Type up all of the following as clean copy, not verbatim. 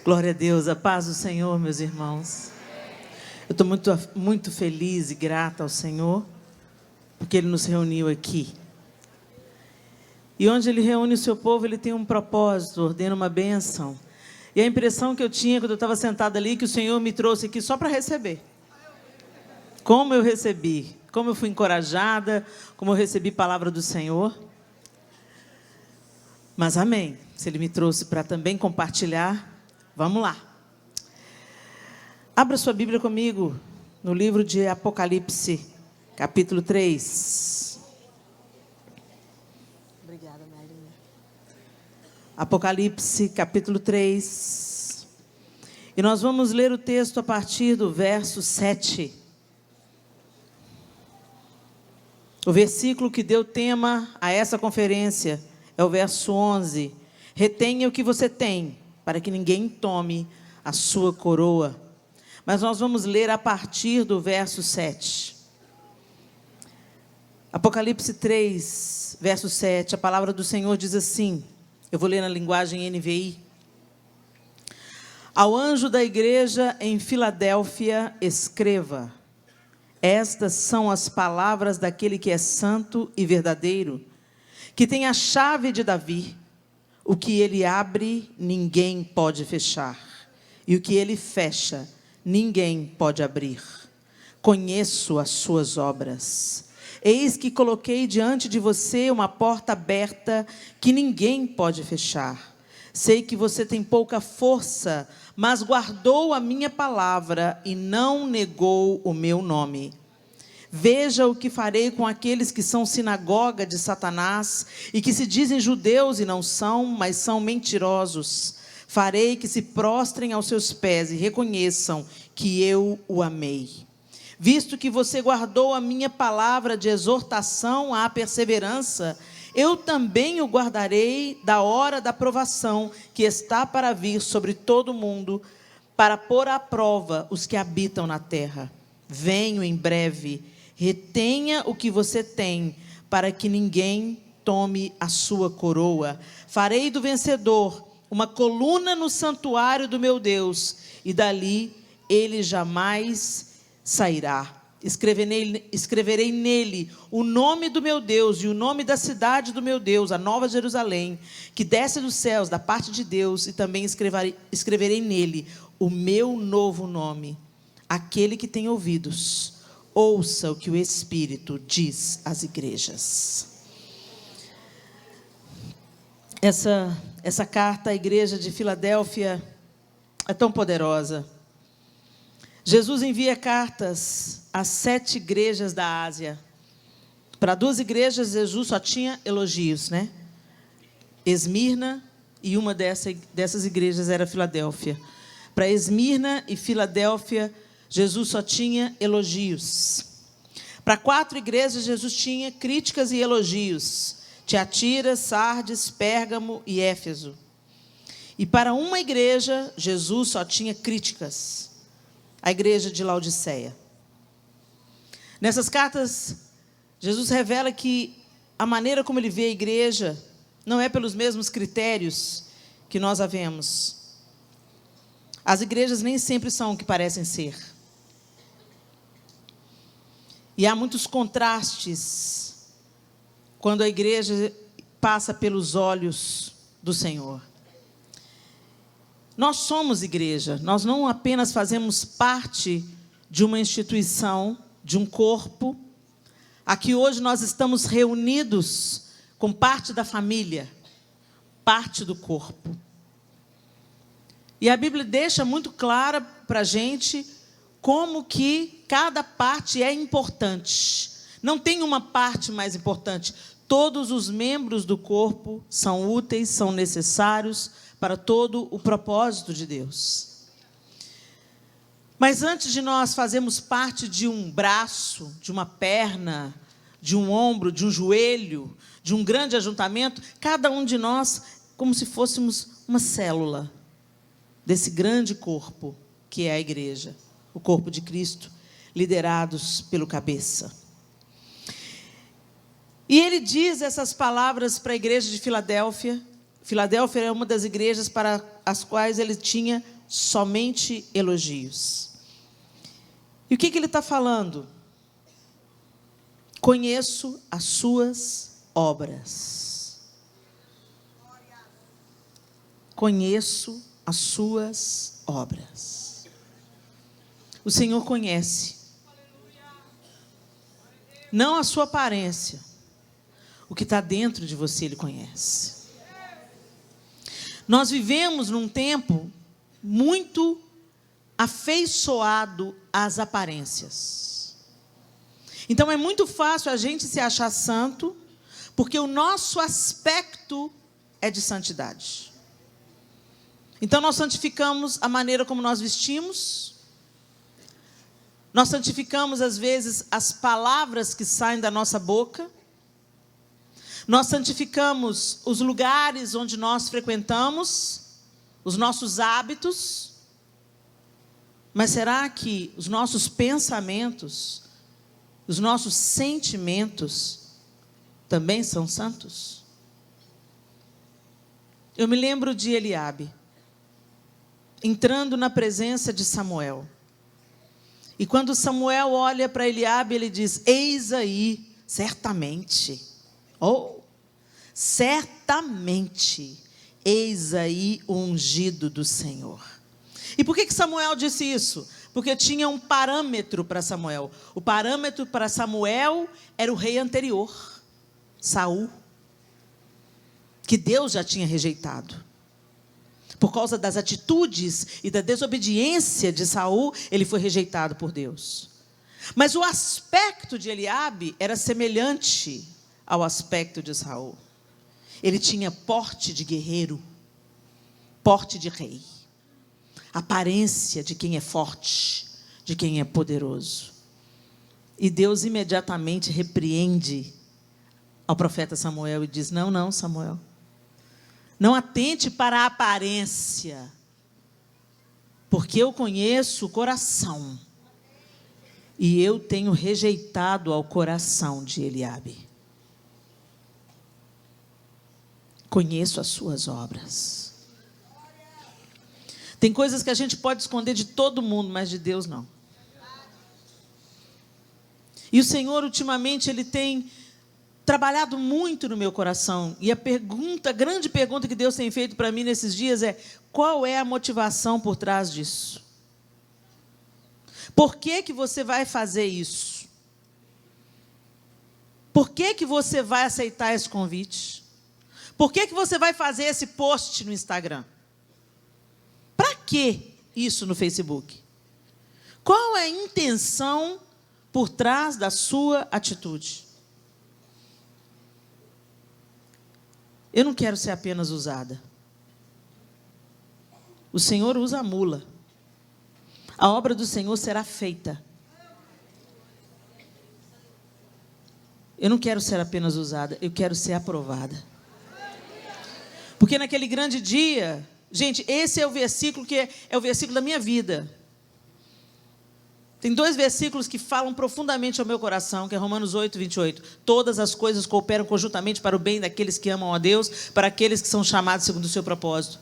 Glória a Deus, a paz do Senhor, meus irmãos. Eu estou muito feliz e grata ao Senhor, porque Ele nos reuniu aqui. E onde Ele reúne o seu povo, Ele tem um propósito, ordena uma bênção. E a impressão que eu tinha quando eu estava sentada ali, que o Senhor me trouxe aqui só para receber. Como eu recebi, como eu fui encorajada, como eu recebi palavra do Senhor. Mas amém, se Ele me trouxe para também compartilhar, vamos lá. Abra sua Bíblia comigo, no livro de Apocalipse, capítulo 3. Obrigada, Marinha. Apocalipse, capítulo 3. E nós vamos ler o texto a partir do verso 7. O versículo que deu tema a essa conferência é o verso 11. Retenha o que você tem, para que ninguém tome a sua coroa. Mas nós vamos ler a partir do verso 7. Apocalipse 3, verso 7, a palavra do Senhor diz assim, eu vou ler na linguagem NVI. Ao anjo da igreja em Filadélfia, escreva: estas são as palavras daquele que é santo e verdadeiro, que tem a chave de Davi. O que ele abre, ninguém pode fechar, e o que ele fecha, ninguém pode abrir. Conheço as suas obras. Eis que coloquei diante de você uma porta aberta que ninguém pode fechar. Sei que você tem pouca força, mas guardou a minha palavra e não negou o meu nome. Veja o que farei com aqueles que são sinagoga de Satanás e que se dizem judeus e não são, mas são mentirosos. Farei que se prostrem aos seus pés e reconheçam que eu o amei. Visto que você guardou a minha palavra de exortação à perseverança, eu também o guardarei da hora da provação que está para vir sobre todo o mundo, para pôr à prova os que habitam na terra. Venho em breve. Retenha o que você tem, para que ninguém tome a sua coroa. Farei do vencedor uma coluna no santuário do meu Deus, e dali ele jamais sairá. Escreverei nele o nome do meu Deus e o nome da cidade do meu Deus, a Nova Jerusalém, que desce dos céus da parte de Deus, e também escreverei nele o meu novo nome. Aquele que tem ouvidos, ouça o que o Espírito diz às igrejas. Essa carta à igreja de Filadélfia é tão poderosa. Jesus envia cartas às 7 igrejas da Ásia. Para 2 igrejas, Jesus só tinha elogios, né? Esmirna, e uma dessas igrejas era Filadélfia. Para Esmirna e Filadélfia, Jesus só tinha elogios. Para 4 igrejas, Jesus tinha críticas e elogios. Tiatira, Sardes, Pérgamo e Éfeso. E para uma igreja, Jesus só tinha críticas. A igreja de Laodiceia. Nessas cartas, Jesus revela que a maneira como ele vê a igreja não é pelos mesmos critérios que nós a vemos. As igrejas nem sempre são o que parecem ser. E há muitos contrastes quando a igreja passa pelos olhos do Senhor. Nós somos igreja, nós não apenas fazemos parte de uma instituição, de um corpo. Aqui hoje nós estamos reunidos com parte da família, parte do corpo. E a Bíblia deixa muito clara para a gente como que cada parte é importante. Não tem uma parte mais importante. Todos os membros do corpo são úteis, são necessários para todo o propósito de Deus. Mas antes de nós fazermos parte de um braço, de uma perna, de um ombro, de um joelho, de um grande ajuntamento, cada um de nós como se fôssemos uma célula desse grande corpo que é a igreja, o corpo de Cristo, liderados pelo cabeça. E ele diz essas palavras para a igreja de Filadélfia, Filadélfia era uma das igrejas para as quais ele tinha somente elogios. E o que ele está falando? Conheço as suas obras. Conheço as suas obras. O Senhor conhece. Não a sua aparência. O que está dentro de você, Ele conhece. Nós vivemos num tempo muito afeiçoado às aparências. Então é muito fácil a gente se achar santo, porque o nosso aspecto é de santidade. Então nós santificamos a maneira como nós vestimos, nós santificamos às vezes as palavras que saem da nossa boca, nós santificamos os lugares onde nós frequentamos, os nossos hábitos. Mas será que os nossos pensamentos, os nossos sentimentos também são santos? Eu me lembro de Eliabe, entrando na presença de Samuel. E quando Samuel olha para Eliabe, ele diz: eis aí, certamente, certamente, eis aí o ungido do Senhor. E por que Samuel disse isso? Porque tinha um parâmetro para Samuel. O parâmetro para Samuel era o rei anterior, Saul, que Deus já tinha rejeitado. Por causa das atitudes e da desobediência de Saul, ele foi rejeitado por Deus. Mas o aspecto de Eliabe era semelhante ao aspecto de Saul. Ele tinha porte de guerreiro, porte de rei, aparência de quem é forte, de quem é poderoso. E Deus imediatamente repreende ao profeta Samuel e diz: não, Samuel, não atente para a aparência, porque eu conheço o coração, e eu tenho rejeitado ao coração de Eliabe. Conheço as suas obras. Tem coisas que a gente pode esconder de todo mundo, mas de Deus não. E o Senhor, ultimamente, Ele tem trabalhado muito no meu coração. E a grande pergunta que Deus tem feito para mim nesses dias é: qual é a motivação por trás disso? Por que você vai fazer isso? Por que você vai aceitar esse convite? Por que você vai fazer esse post no Instagram? Para que isso no Facebook? Qual é a intenção por trás da sua atitude? Eu não quero ser apenas usada. O Senhor usa a mula. A obra do Senhor será feita. Eu não quero ser apenas usada, eu quero ser aprovada. Porque naquele grande dia, gente, esse é o versículo que é o versículo da minha vida. Tem 2 versículos que falam profundamente ao meu coração, que é Romanos 8, 28. Todas as coisas cooperam conjuntamente para o bem daqueles que amam a Deus, para aqueles que são chamados segundo o seu propósito.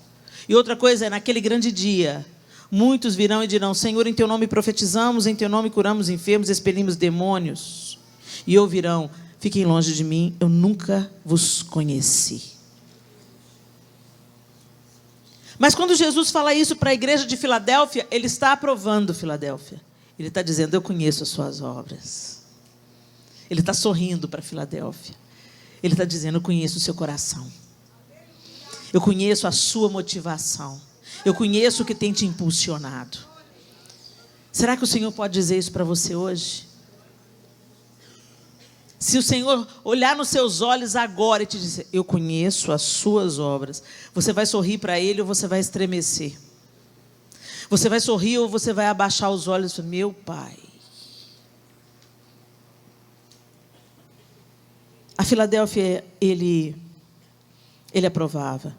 E outra coisa é, naquele grande dia, muitos virão e dirão: Senhor, em teu nome profetizamos, em teu nome curamos enfermos, expelimos demônios. E ouvirão: fiquem longe de mim, eu nunca vos conheci. Mas quando Jesus fala isso para a igreja de Filadélfia, Ele está aprovando Filadélfia. Ele está dizendo: eu conheço as suas obras. Ele está sorrindo para Filadélfia. Ele está dizendo: eu conheço o seu coração. Eu conheço a sua motivação. Eu conheço o que tem te impulsionado. Será que o Senhor pode dizer isso para você hoje? Se o Senhor olhar nos seus olhos agora e te dizer: eu conheço as suas obras, você vai sorrir para Ele ou você vai estremecer? Você vai sorrir ou você vai abaixar os olhos e falar: meu Pai? A Filadélfia, ele aprovava.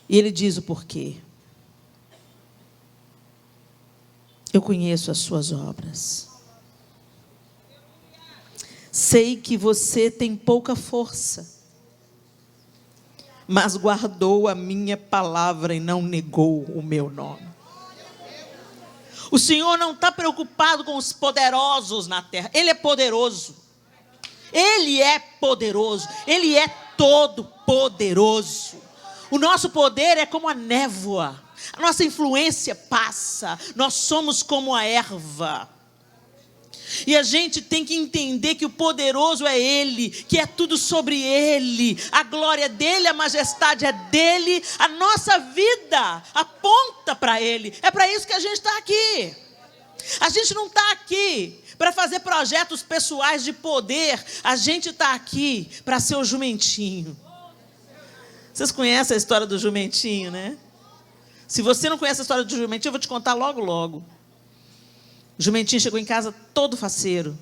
E ele diz o porquê. Eu conheço as suas obras. Sei que você tem pouca força, mas guardou a minha palavra e não negou o meu nome. O Senhor não está preocupado com os poderosos na terra. Ele é poderoso. Ele é poderoso. Ele é todo poderoso. O nosso poder é como a névoa. A nossa influência passa. Nós somos como a erva. E a gente tem que entender que o poderoso é Ele, que é tudo sobre Ele, a glória dEle, a majestade é dEle, a nossa vida aponta para Ele. É para isso que a gente está aqui. A gente não está aqui para fazer projetos pessoais de poder, a gente está aqui para ser o jumentinho. Vocês conhecem a história do jumentinho, né? Se você não conhece a história do jumentinho, eu vou te contar logo, logo. O jumentinho chegou em casa todo faceiro,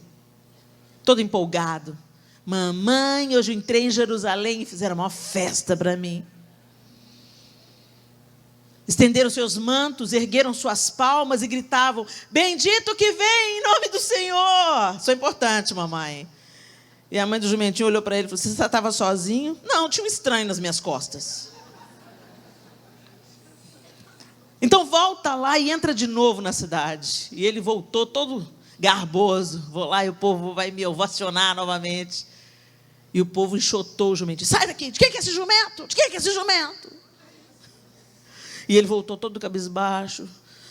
todo empolgado. Mamãe, hoje eu entrei em Jerusalém e fizeram uma festa para mim. Estenderam seus mantos, ergueram suas palmas e gritavam: bendito que vem em nome do Senhor. Isso é importante, mamãe. E a mãe do jumentinho olhou para ele e falou: você estava sozinho? Não, tinha um estranho nas minhas costas. Então volta lá e entra de novo na cidade. E ele voltou todo garboso. Vou lá e o povo vai me ovacionar novamente. E o povo enxotou o jumentinho. Sai daqui, de quem que é esse jumento? De quem que é esse jumento? E ele voltou todo cabisbaixo.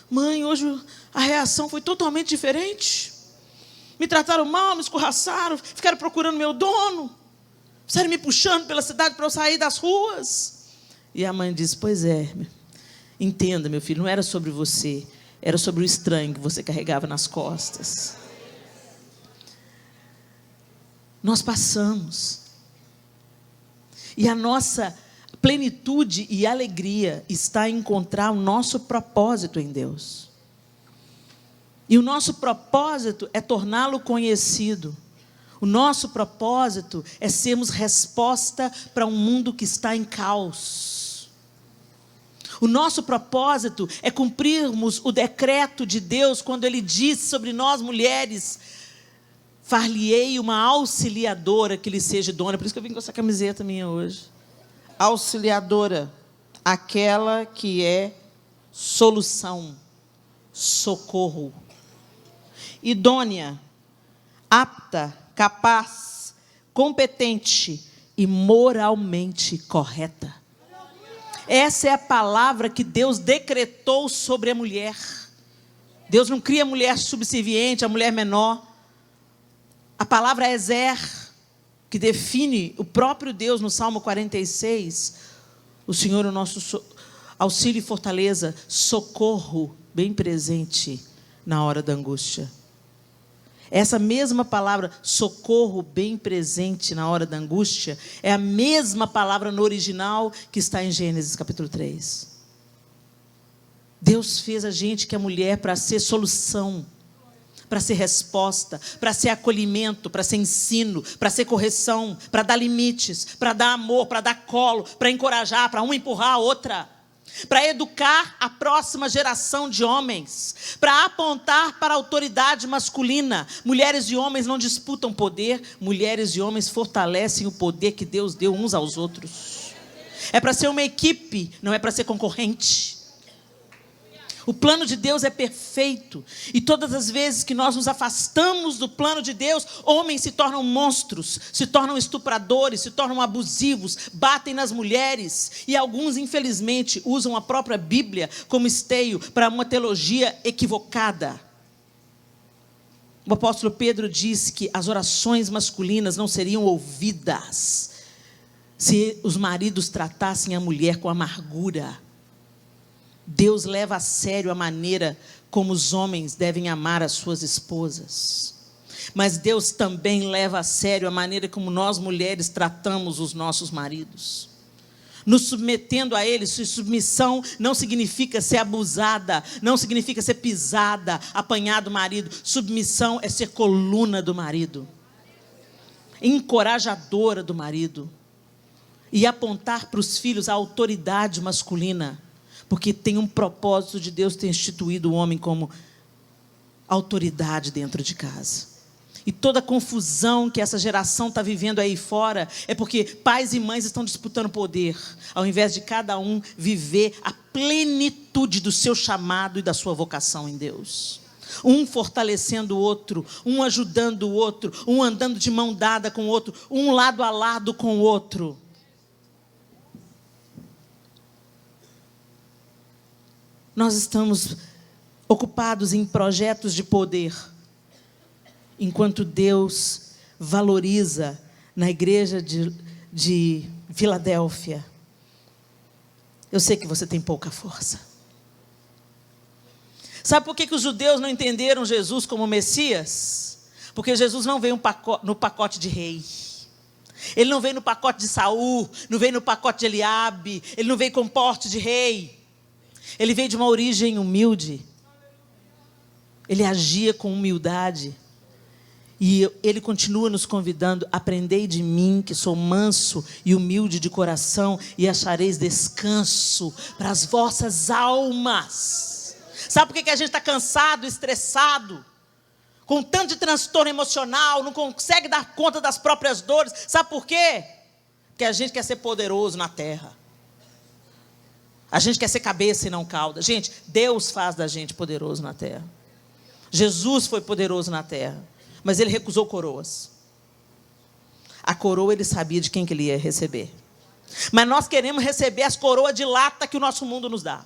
Mãe, hoje a reação foi totalmente diferente. Me trataram mal, me escorraçaram, ficaram procurando meu dono. Ficaram me puxando pela cidade para eu sair das ruas. E a mãe disse: pois é, entenda, meu filho, não era sobre você, era sobre o estranho que você carregava nas costas. Nós passamos. E a nossa plenitude e alegria está em encontrar o nosso propósito em Deus. E o nosso propósito é torná-lo conhecido. O nosso propósito é sermos resposta para um mundo que está em caos. O nosso propósito é cumprirmos o decreto de Deus quando Ele disse sobre nós mulheres: far-lhe-ei uma auxiliadora que lhe seja idônea. Por isso que eu vim com essa camiseta minha hoje. Auxiliadora, aquela que é solução, socorro. Idônea, apta, capaz, competente e moralmente correta. Essa é a palavra que Deus decretou sobre a mulher. Deus não cria a mulher subserviente, a mulher menor. A palavra Ezer, que define o próprio Deus no Salmo 46, o Senhor é o nosso auxílio e fortaleza, socorro bem presente na hora da angústia. Essa mesma palavra, socorro bem presente na hora da angústia, é a mesma palavra no original que está em Gênesis capítulo 3. Deus fez a gente, que é mulher, para ser solução, para ser resposta, para ser acolhimento, para ser ensino, para ser correção, para dar limites, para dar amor, para dar colo, para encorajar, para uma empurrar a outra, para educar a próxima geração de homens, para apontar para a autoridade masculina. Mulheres e homens não disputam poder, mulheres e homens fortalecem o poder que Deus deu uns aos outros. É para ser uma equipe, não é para ser concorrente. O plano de Deus é perfeito. E todas as vezes que nós nos afastamos do plano de Deus, homens se tornam monstros, se tornam estupradores, se tornam abusivos, batem nas mulheres. E alguns, infelizmente, usam a própria Bíblia como esteio para uma teologia equivocada. O apóstolo Pedro disse que as orações masculinas não seriam ouvidas se os maridos tratassem a mulher com amargura. Deus leva a sério a maneira como os homens devem amar as suas esposas. Mas Deus também leva a sério a maneira como nós mulheres tratamos os nossos maridos. Nos submetendo a eles, submissão não significa ser abusada, não significa ser pisada, apanhar do marido. Submissão é ser coluna do marido, encorajadora do marido. E apontar para os filhos a autoridade masculina. Porque tem um propósito de Deus ter instituído o homem como autoridade dentro de casa. E toda a confusão que essa geração está vivendo aí fora é porque pais e mães estão disputando poder, ao invés de cada um viver a plenitude do seu chamado e da sua vocação em Deus. Um fortalecendo o outro, um ajudando o outro, um andando de mão dada com o outro, um lado a lado com o outro. Nós estamos ocupados em projetos de poder, enquanto Deus valoriza na igreja de Filadélfia. Eu sei que você tem pouca força. Sabe por que os judeus não entenderam Jesus como Messias? Porque Jesus não veio no pacote de rei. Ele não veio no pacote de Saul, não veio no pacote de Eliabe, ele não veio com porte de rei. Ele veio de uma origem humilde. Ele agia com humildade. E ele continua nos convidando: aprendei de mim, que sou manso e humilde de coração, e achareis descanso para as vossas almas. Sabe por que a gente está cansado, estressado, com tanto de transtorno emocional, não consegue dar conta das próprias dores? Sabe por quê? Porque a gente quer ser poderoso na terra. A gente quer ser cabeça e não cauda. Gente, Deus faz da gente poderoso na terra. Jesus foi poderoso na terra, mas ele recusou coroas. A coroa ele sabia de quem que ele ia receber. Mas nós queremos receber as coroas de lata que o nosso mundo nos dá.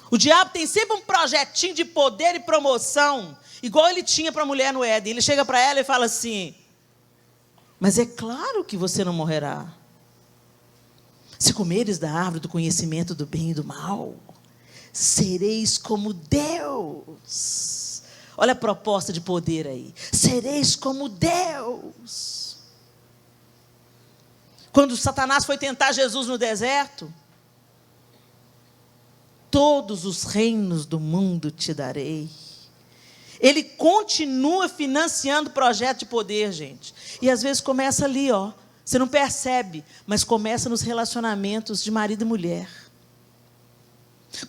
O diabo tem sempre um projetinho de poder e promoção, igual ele tinha para a mulher no Éden. Ele chega para ela e fala assim: mas é claro que você não morrerá. Se comeres da árvore do conhecimento do bem e do mal, sereis como Deus. Olha a proposta de poder aí. Sereis como Deus. Quando Satanás foi tentar Jesus no deserto: todos os reinos do mundo te darei. Ele continua financiando o projeto de poder, gente. E às vezes começa ali, ó. Você não percebe, mas começa nos relacionamentos de marido e mulher.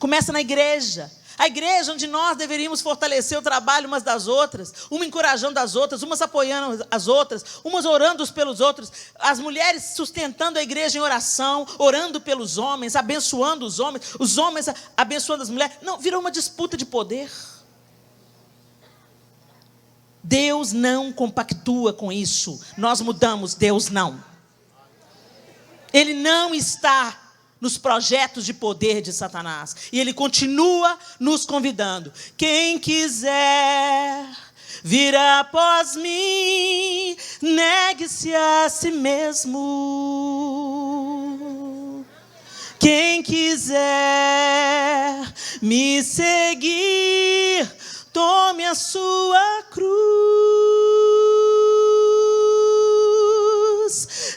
Começa na igreja. A igreja onde nós deveríamos fortalecer o trabalho umas das outras, uma encorajando as outras, umas apoiando as outras, umas orando uns pelos outros, as mulheres sustentando a igreja em oração, orando pelos homens, abençoando os homens abençoando as mulheres. Não, virou uma disputa de poder. Deus não compactua com isso. Nós mudamos, Deus não. Ele não está nos projetos de poder de Satanás. E ele continua nos convidando. Quem quiser vir após mim, negue-se a si mesmo. Quem quiser me seguir, tome a sua cruz.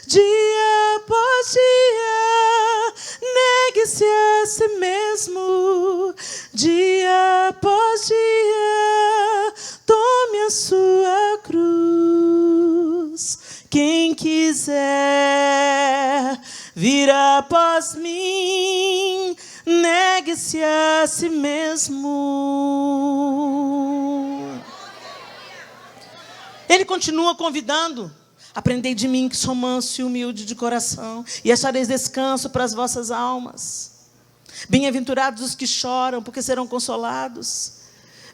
Dia após dia, negue-se a si mesmo. Dia após dia, tome a sua cruz. Quem quiser vir após mim, negue-se a si mesmo. Ele continua convidando: aprendei de mim, que sou manso e humilde de coração, e achareis descanso para as vossas almas. Bem-aventurados os que choram, porque serão consolados.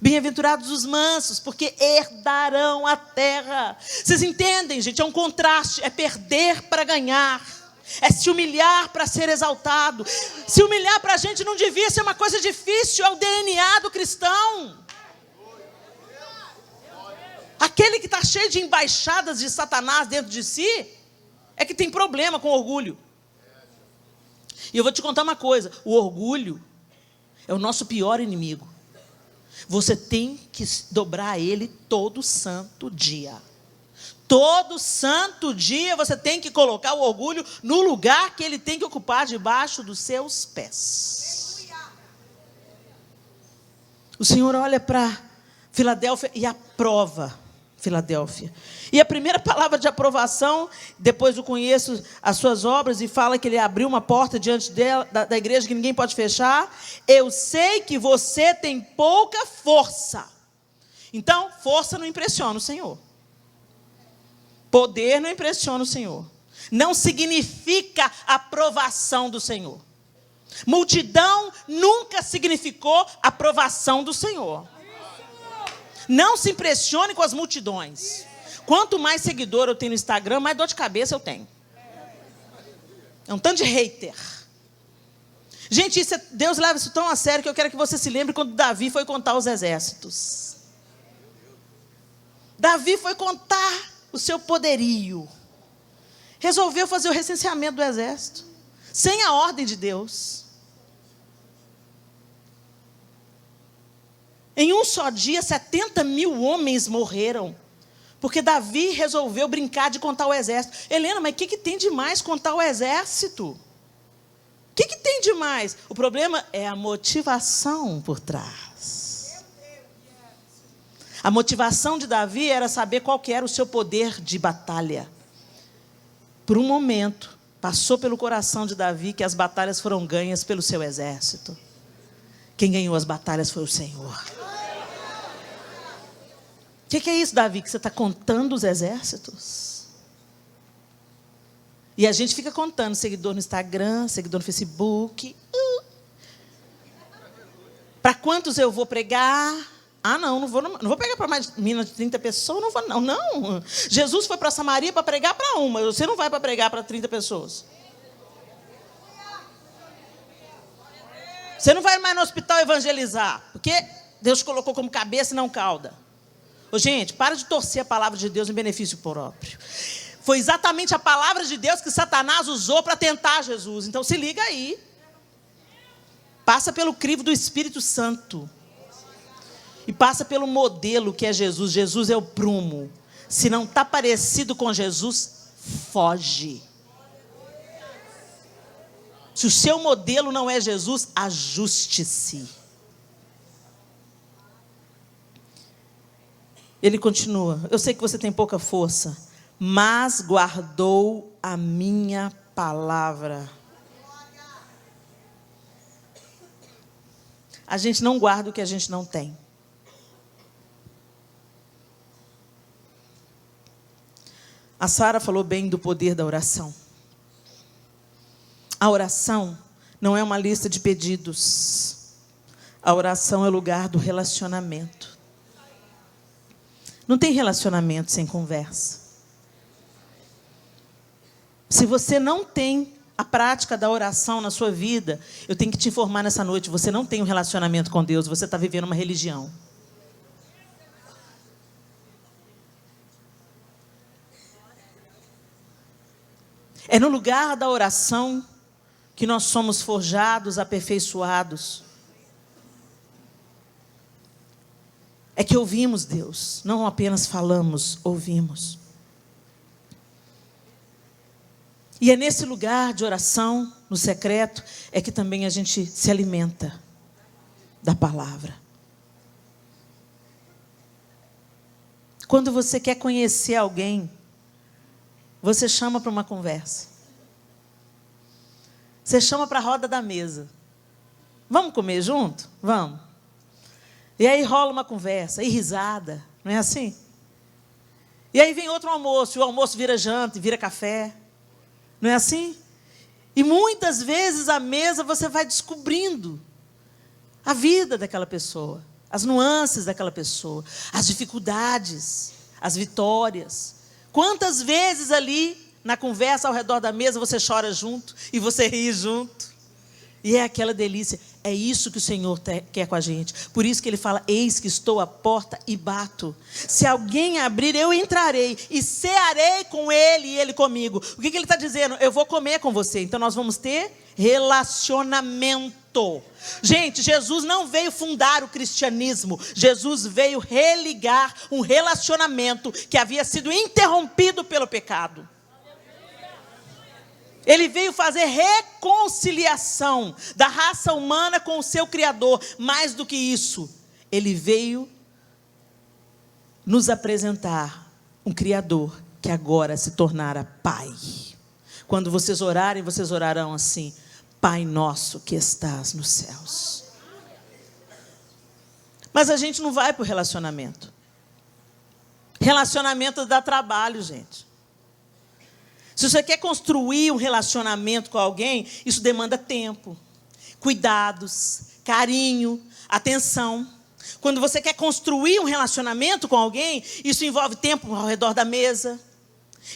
Bem-aventurados os mansos, porque herdarão a terra. Vocês entendem, gente? É um contraste. É perder para ganhar. É se humilhar para ser exaltado. Se humilhar para a gente não devia ser uma coisa difícil. É o DNA do cristão. Aquele que está cheio de embaixadas de Satanás dentro de si, é que tem problema com orgulho. E eu vou te contar uma coisa: o orgulho é o nosso pior inimigo. Você tem que dobrar a ele todo santo dia. Todo santo dia você tem que colocar o orgulho no lugar que ele tem que ocupar, debaixo dos seus pés. O Senhor olha para Filadélfia e aprova Filadélfia. E a primeira palavra de aprovação, depois eu conheço as suas obras, e fala que ele abriu uma porta diante da igreja que ninguém pode fechar. Eu sei que você tem pouca força. Então, força não impressiona o Senhor. Poder não impressiona o Senhor. Não significa aprovação do Senhor. Multidão nunca significou aprovação do Senhor. Não se impressione com as multidões. Quanto mais seguidor eu tenho no Instagram, mais dor de cabeça eu tenho. É um tanto de hater. Gente, Deus leva isso tão a sério que eu quero que você se lembre quando Davi foi contar os exércitos. Davi foi contar o seu poderio. Resolveu fazer o recenseamento do exército, sem a ordem de Deus. Em um só dia, 70 mil homens morreram, porque Davi resolveu brincar de contar o exército. Helena, mas o que tem de mais contar o exército? O que tem de mais? O problema é a motivação por trás. A motivação de Davi era saber qual que era o seu poder de batalha. Por um momento, passou pelo coração de Davi que as batalhas foram ganhas pelo seu exército. Quem ganhou as batalhas foi o Senhor. O que é isso, Davi, que você está contando os exércitos? E a gente fica contando seguidor no Instagram, seguidor no Facebook. Para quantos eu vou pregar? Ah, não vou pregar para mais de 30 pessoas, não. Jesus foi para Samaria para pregar para uma, você não vai para pregar para 30 pessoas. Você não vai mais no hospital evangelizar, porque Deus colocou como cabeça e não cauda. Ô, gente, para de torcer a palavra de Deus em benefício próprio. Foi exatamente a palavra de Deus que Satanás usou para tentar Jesus. Então se liga aí. Passa pelo crivo do Espírito Santo. E passa pelo modelo que é Jesus. Jesus é o prumo. Se não está parecido com Jesus, foge. Se o seu modelo não é Jesus, ajuste-se. Ele continua. Eu sei que você tem pouca força, mas guardou a minha palavra. A gente não guarda o que a gente não tem. A Sara falou bem do poder da oração. A oração não é uma lista de pedidos. A oração é o lugar do relacionamento. Não tem relacionamento sem conversa. Se você não tem a prática da oração na sua vida, eu tenho que te informar nessa noite, você não tem um relacionamento com Deus, você está vivendo uma religião. É no lugar da oração que nós somos forjados, aperfeiçoados. É que ouvimos Deus, não apenas falamos, ouvimos. E é nesse lugar de oração, no secreto, é que também a gente se alimenta da palavra. Quando você quer conhecer alguém, você chama para uma conversa. Você chama para a roda da mesa. Vamos comer junto? Vamos. E aí rola uma conversa, e risada, não é assim? E aí vem outro almoço, e o almoço vira janta, vira café. Não é assim? E muitas vezes à mesa você vai descobrindo a vida daquela pessoa, as nuances daquela pessoa, as dificuldades, as vitórias. Quantas vezes ali, na conversa ao redor da mesa, você chora junto e você ri junto. E é aquela delícia. É isso que o Senhor quer com a gente. Por isso que Ele fala, eis que estou à porta e bato. Se alguém abrir, eu entrarei e cearei com Ele e Ele comigo. O que Ele está dizendo? Eu vou comer com você. Então nós vamos ter relacionamento. Gente, Jesus não veio fundar o cristianismo. Jesus veio religar um relacionamento que havia sido interrompido pelo pecado. Ele veio fazer reconciliação da raça humana com o seu Criador. Mais do que isso, Ele veio nos apresentar um Criador que agora se tornara Pai. Quando vocês orarem, vocês orarão assim: Pai nosso que estás nos céus. Mas a gente não vai para o relacionamento. Relacionamento dá trabalho, gente. Se você quer construir um relacionamento com alguém, isso demanda tempo, cuidados, carinho, atenção. Quando você quer construir um relacionamento com alguém, isso envolve tempo ao redor da mesa.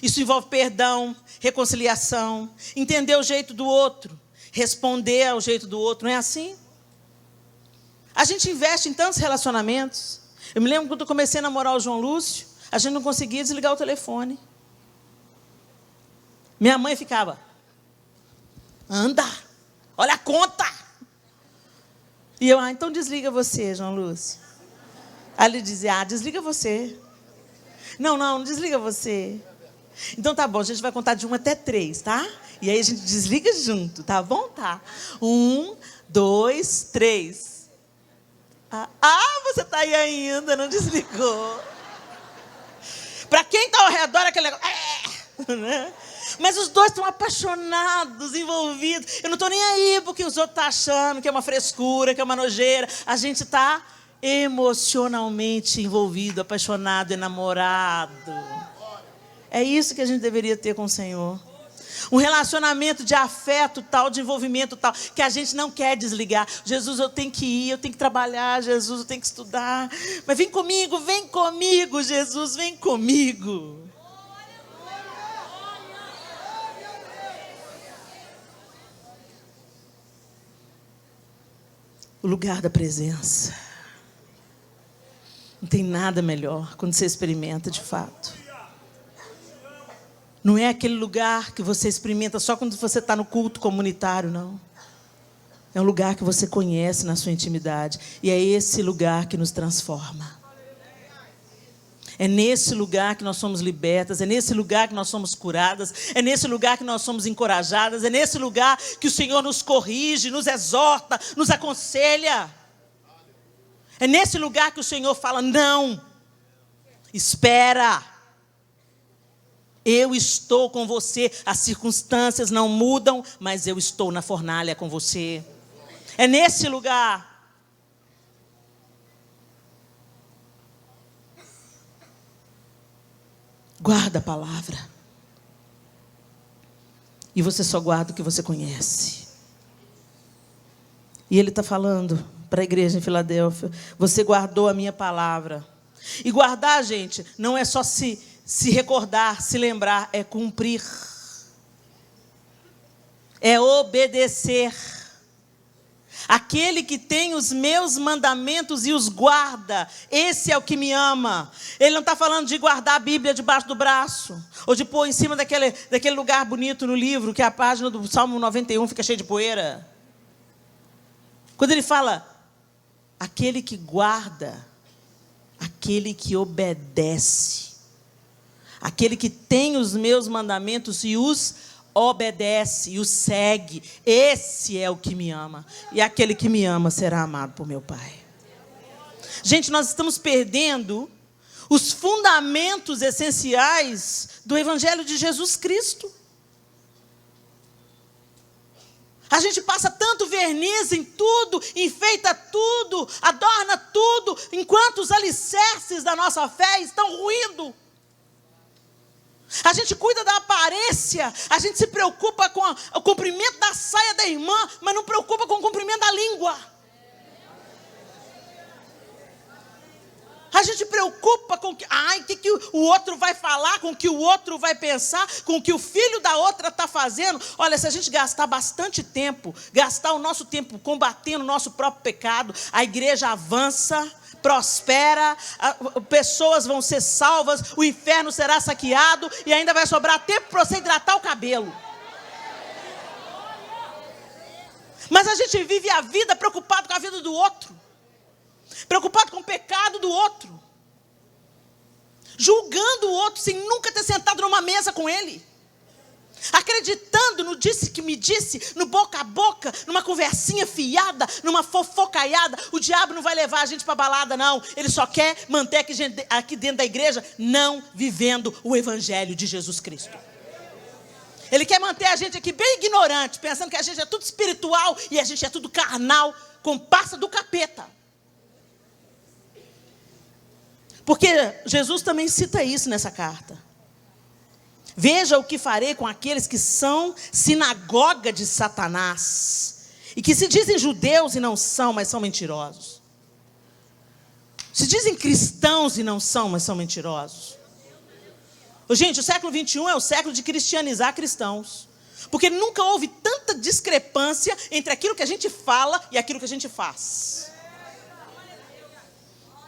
Isso envolve perdão, reconciliação, entender o jeito do outro, responder ao jeito do outro, não é assim? A gente investe em tantos relacionamentos. Eu me lembro quando eu comecei a namorar o João Lúcio, a gente não conseguia desligar o telefone. Minha mãe ficava, anda, olha a conta. E eu, então desliga você, João Lúcio. Aí ele dizia, desliga você. Não desliga você. Então tá bom, a gente vai contar de 1 até 3, tá? E aí a gente desliga junto, tá bom? Tá. 1, 2, 3. Você tá aí ainda, não desligou. Para quem tá ao redor, aquele negócio... né? Mas os dois estão apaixonados, envolvidos. Eu não estou nem aí porque os outros estão achando que é uma frescura, que é uma nojeira. A gente está emocionalmente envolvido, apaixonado, enamorado. É isso que a gente deveria ter com o Senhor. Um relacionamento de afeto tal, de envolvimento tal, que a gente não quer desligar. Jesus, eu tenho que ir, eu tenho que trabalhar, Jesus, eu tenho que estudar. Mas vem comigo, Jesus, vem comigo. O lugar da presença. Não tem nada melhor quando você experimenta de fato. Não é aquele lugar que você experimenta só quando você está no culto comunitário, não. É um lugar que você conhece na sua intimidade. E é esse lugar que nos transforma. É nesse lugar que nós somos libertas, é nesse lugar que nós somos curadas, é nesse lugar que nós somos encorajadas, é nesse lugar que o Senhor nos corrige, nos exorta, nos aconselha. É nesse lugar que o Senhor fala, não, espera, eu estou com você, as circunstâncias não mudam, mas eu estou na fornalha com você. É nesse lugar. Guarda a palavra. E você só guarda o que você conhece. E ele está falando para a igreja em Filadélfia, você guardou a minha palavra. E guardar, gente, não é só se recordar, se lembrar, é cumprir. É obedecer. Aquele que tem os meus mandamentos e os guarda, esse é o que me ama. Ele não está falando de guardar a Bíblia debaixo do braço, ou de pôr em cima daquele lugar bonito no livro, que a página do Salmo 91 fica cheia de poeira. Quando ele fala, aquele que guarda, aquele que obedece, aquele que tem os meus mandamentos e os obedece e o segue, esse é o que me ama. E aquele que me ama será amado por meu Pai. Gente, nós estamos perdendo os fundamentos essenciais do Evangelho de Jesus Cristo. A gente passa tanto verniz em tudo, enfeita tudo, adorna tudo, enquanto os alicerces da nossa fé estão ruindo. A gente cuida da aparência, a gente se preocupa com o comprimento da saia da irmã, mas não preocupa com o comprimento da língua. A gente preocupa com o que o outro vai falar, com o que o outro vai pensar, com o que o filho da outra está fazendo. Olha, se a gente gastar bastante tempo, gastar o nosso tempo combatendo o nosso próprio pecado, a igreja avança, prospera, pessoas vão ser salvas, o inferno será saqueado e ainda vai sobrar tempo para você hidratar o cabelo. Mas a gente vive a vida preocupado com a vida do outro, preocupado com o pecado do outro, julgando o outro sem nunca ter sentado numa mesa com ele, acreditando no disse que me disse, no boca a boca, numa conversinha fiada, numa fofocaiada. O diabo não vai levar a gente para balada, não. Ele só quer manter aqui dentro da igreja não vivendo o Evangelho de Jesus Cristo. Ele quer manter a gente aqui bem ignorante, pensando que a gente é tudo espiritual e a gente é tudo carnal, comparsa do capeta. Porque Jesus também cita isso nessa carta. Veja o que farei com aqueles que são sinagoga de Satanás, e que se dizem judeus e não são, mas são mentirosos. Se dizem cristãos e não são, mas são mentirosos. Gente, o século 21 é o século de cristianizar cristãos. Porque nunca houve tanta discrepância entre aquilo que a gente fala e aquilo que a gente faz.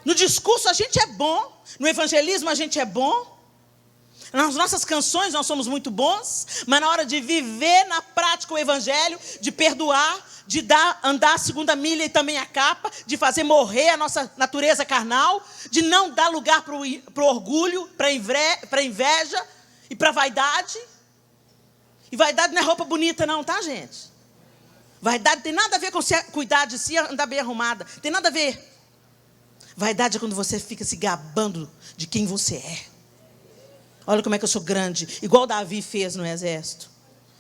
No discurso a gente é bom, no evangelismo a gente é bom, nas nossas canções nós somos muito bons, mas na hora de viver na prática o evangelho, de perdoar, de andar a segunda milha e também a capa, de fazer morrer a nossa natureza carnal, de não dar lugar para o orgulho, para a inveja e para a vaidade. E vaidade não é roupa bonita não, tá, gente? Vaidade tem nada a ver com cuidar de si, andar bem arrumada, tem nada a ver. Vaidade é quando você fica se gabando de quem você é. Olha como é que eu sou grande, igual Davi fez no exército.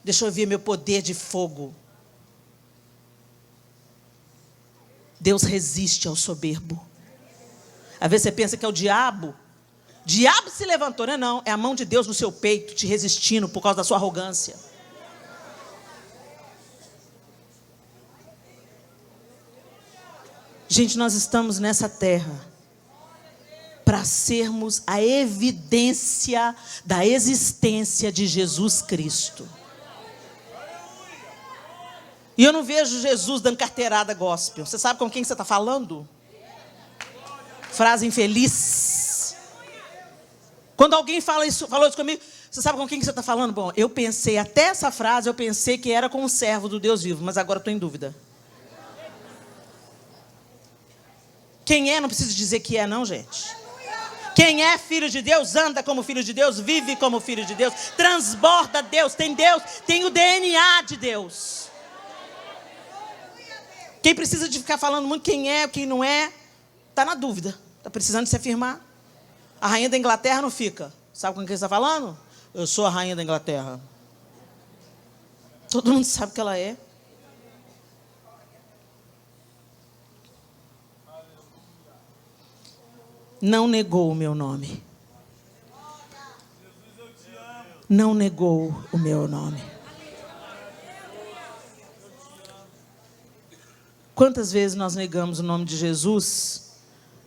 Deixa eu ver meu poder de fogo. Deus resiste ao soberbo. Às vezes você pensa que é o diabo. O diabo se levantou, não é não. É a mão de Deus no seu peito, te resistindo por causa da sua arrogância. Gente, nós estamos nessa terra para sermos a evidência da existência de Jesus Cristo. E eu não vejo Jesus dando carteirada gospel. Você sabe com quem você está falando? Frase infeliz. Quando alguém falou isso comigo, você sabe com quem você está falando? Bom, eu pensei, até essa frase, eu pensei que era com um servo do Deus vivo, mas agora estou em dúvida. Quem é, não precisa dizer que é não, gente. Quem é filho de Deus, anda como filho de Deus, vive como filho de Deus, transborda Deus, tem o DNA de Deus. Quem precisa de ficar falando muito quem é, quem não é, está na dúvida, está precisando se afirmar. A rainha da Inglaterra não fica. Sabe com quem você está falando? Eu sou a rainha da Inglaterra. Todo mundo sabe que ela é. Não negou o meu nome. Não negou o meu nome. Quantas vezes nós negamos o nome de Jesus?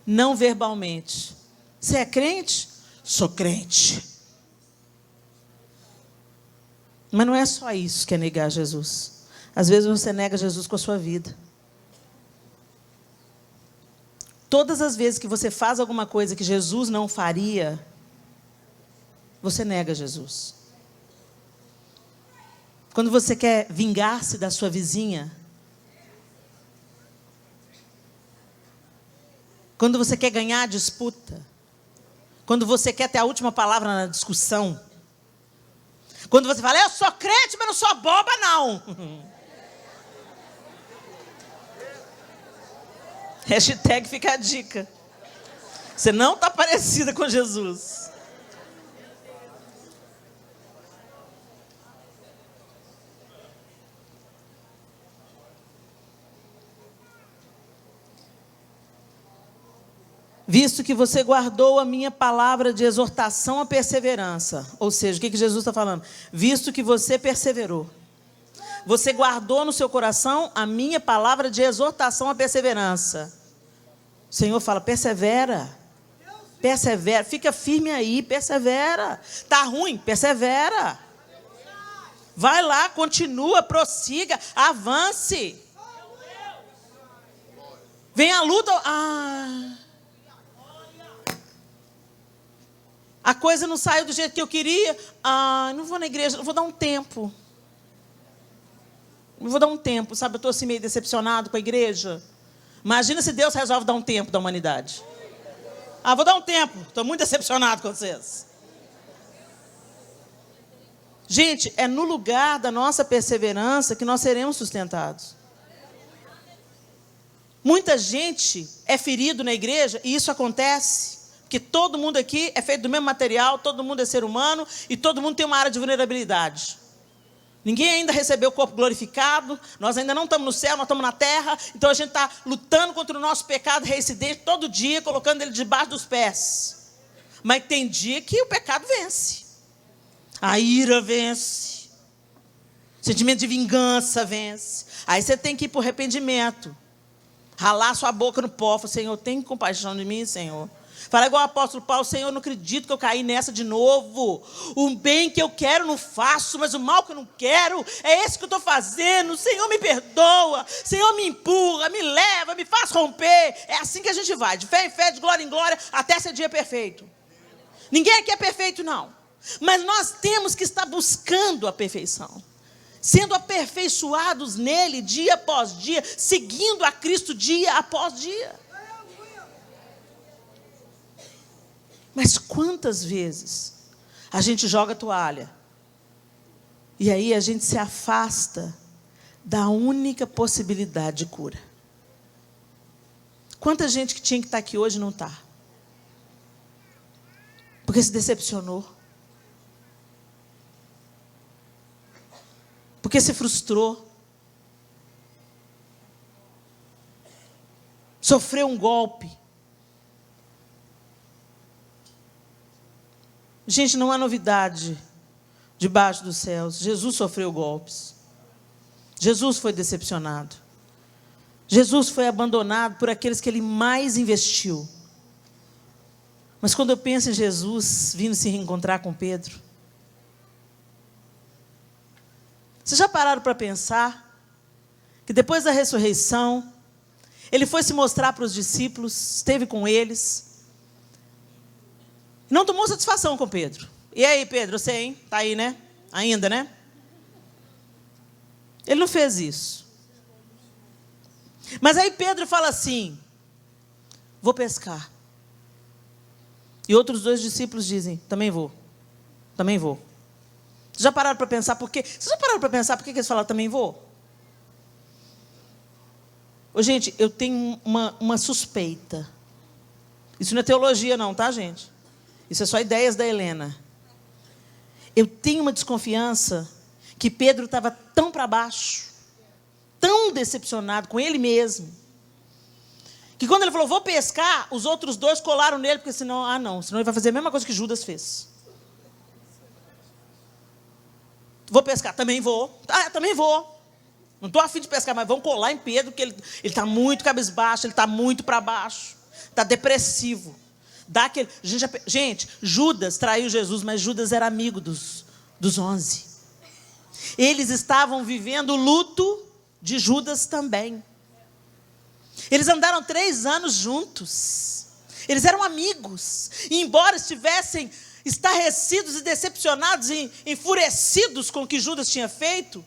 Não verbalmente. Você é crente? Sou crente. Mas não é só isso que é negar Jesus. Às vezes você nega Jesus com a sua vida. Todas as vezes que você faz alguma coisa que Jesus não faria, você nega Jesus. Quando você quer vingar-se da sua vizinha, quando você quer ganhar a disputa, quando você quer ter a última palavra na discussão, quando você fala, eu sou crente, mas não sou boba, não. Hashtag fica a dica. Você não está parecida com Jesus. Visto que você guardou a minha palavra de exortação à perseverança. Ou seja, o que Jesus está falando? Visto que você perseverou. Você guardou no seu coração a minha palavra de exortação à perseverança. O Senhor fala, persevera. Persevera. Fica firme aí, persevera. Está ruim? Persevera. Vai lá, continua, prossiga, avance. Vem a luta. A coisa não saiu do jeito que eu queria. Não vou na igreja, vou dar um tempo. Vou dar um tempo, sabe? Eu estou assim meio decepcionado com a igreja. Imagina se Deus resolve dar um tempo da humanidade. Vou dar um tempo. Estou muito decepcionado com vocês. Gente, é no lugar da nossa perseverança que nós seremos sustentados. Muita gente é ferido na igreja e isso acontece. Porque todo mundo aqui é feito do mesmo material, todo mundo é ser humano e todo mundo tem uma área de vulnerabilidade. Ninguém ainda recebeu o corpo glorificado, nós ainda não estamos no céu, nós estamos na terra, então a gente está lutando contra o nosso pecado reincidente todo dia, colocando ele debaixo dos pés. Mas tem dia que o pecado vence, a ira vence, o sentimento de vingança vence. Aí você tem que ir para o arrependimento, ralar sua boca no pó, falar: Senhor, tem compaixão de mim, Senhor. Fala igual o apóstolo Paulo: Senhor, eu não acredito que eu caí nessa de novo. O bem que eu quero não faço, mas o mal que eu não quero é esse que eu estou fazendo. Senhor, me perdoa. Senhor, me empurra, me leva, me faz romper. É assim que a gente vai, de fé em fé, de glória em glória, até ser dia perfeito. Ninguém aqui é perfeito, não. Mas nós temos que estar buscando a perfeição, sendo aperfeiçoados nele dia após dia, seguindo a Cristo dia após dia. Mas quantas vezes a gente joga a toalha e aí a gente se afasta da única possibilidade de cura? Quanta gente que tinha que estar aqui hoje não está, porque se decepcionou, porque se frustrou, sofreu um golpe. Gente, não há novidade debaixo dos céus. Jesus sofreu golpes. Jesus foi decepcionado. Jesus foi abandonado por aqueles que ele mais investiu. Mas quando eu penso em Jesus vindo se reencontrar com Pedro, vocês já pararam para pensar que depois da ressurreição, ele foi se mostrar para os discípulos, esteve com eles, não tomou satisfação com Pedro. E aí, Pedro, você, hein? Está aí, né? Ainda, né? Ele não fez isso. Mas aí Pedro fala assim: vou pescar. E outros 2 discípulos dizem: também vou. Também vou. Vocês já pararam para pensar por quê? Vocês já pararam para pensar por que eles falaram também vou? Ô, gente, eu tenho uma suspeita. Isso não é teologia não, tá, gente? Isso é só ideias da Helena. Eu tenho uma desconfiança que Pedro estava tão para baixo, tão decepcionado com ele mesmo, que quando ele falou: vou pescar, os outros 2 colaram nele, porque senão ele vai fazer a mesma coisa que Judas fez. Vou pescar, também vou. Também vou. Não estou a fim de pescar, mas vamos colar em Pedro, porque ele está muito cabisbaixo, ele está muito para baixo, está depressivo. Gente, Judas traiu Jesus, mas Judas era amigo dos 11. Eles estavam vivendo o luto de Judas também. Eles andaram 3 anos juntos. Eles eram amigos. E embora estivessem estarrecidos e decepcionados e enfurecidos com o que Judas tinha feito,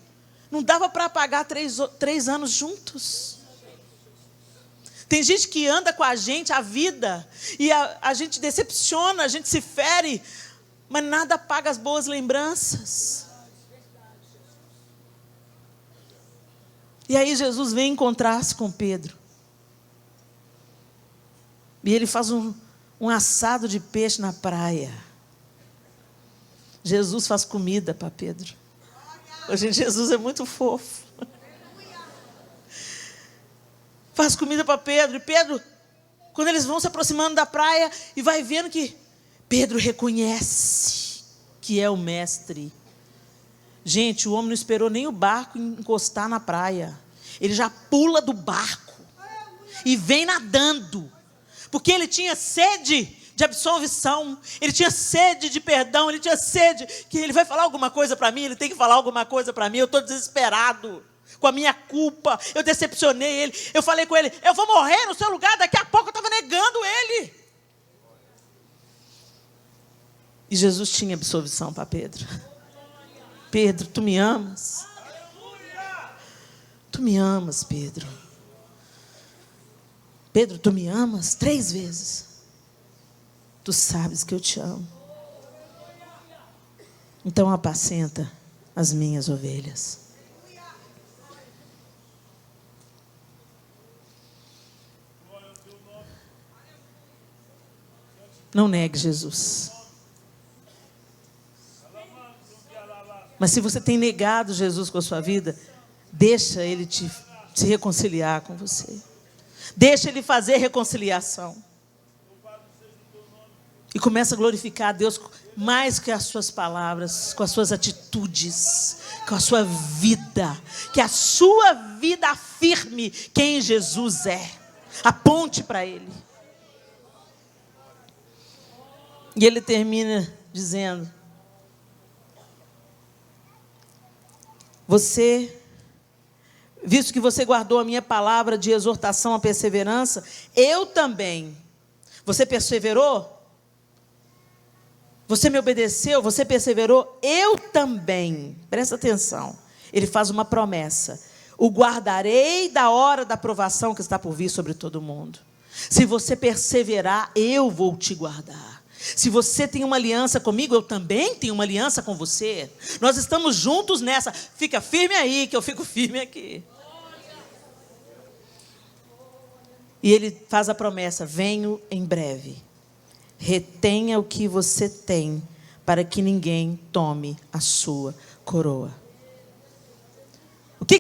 não dava para apagar 3 anos juntos. Tem gente que anda com a gente a vida e a gente decepciona, a gente se fere, mas nada apaga as boas lembranças. E aí Jesus vem encontrar-se com Pedro. E ele faz um assado de peixe na praia. Jesus faz comida para Pedro. Hoje Jesus é muito fofo. Faz comida para Pedro. E Pedro, quando eles vão se aproximando da praia e vai vendo que Pedro reconhece que é o mestre. Gente, o homem não esperou nem o barco encostar na praia. Ele já pula do barco e vem nadando, porque ele tinha sede de absolvição, ele tinha sede de perdão, ele tinha sede que ele vai falar alguma coisa para mim, ele tem que falar alguma coisa para mim. Eu estou desesperado com a minha culpa, eu decepcionei ele, eu falei com ele: eu vou morrer no seu lugar. Daqui a pouco eu estava negando ele. E Jesus tinha absolvição para Pedro. Pedro, tu me amas? Tu me amas, Pedro? Pedro, tu me amas? 3 vezes. Tu sabes que eu te amo. Então apacenta as minhas ovelhas. Não negue Jesus. Mas se você tem negado Jesus com a sua vida, deixa Ele se reconciliar com você. Deixa Ele fazer reconciliação. E começa a glorificar a Deus mais que as suas palavras, com as suas atitudes, com a sua vida. Que a sua vida afirme quem Jesus é. Aponte para Ele. E ele termina dizendo: visto que você guardou a minha palavra de exortação à perseverança, eu também. Você perseverou? Você me obedeceu? Você perseverou? Eu também. Presta atenção. Ele faz uma promessa: o guardarei da hora da provação que está por vir sobre todo mundo. Se você perseverar, eu vou te guardar. Se você tem uma aliança comigo, eu também tenho uma aliança com você. Nós estamos juntos nessa. Fica firme aí, que eu fico firme aqui. E ele faz a promessa: venho em breve. Retenha o que você tem, para que ninguém tome a sua coroa.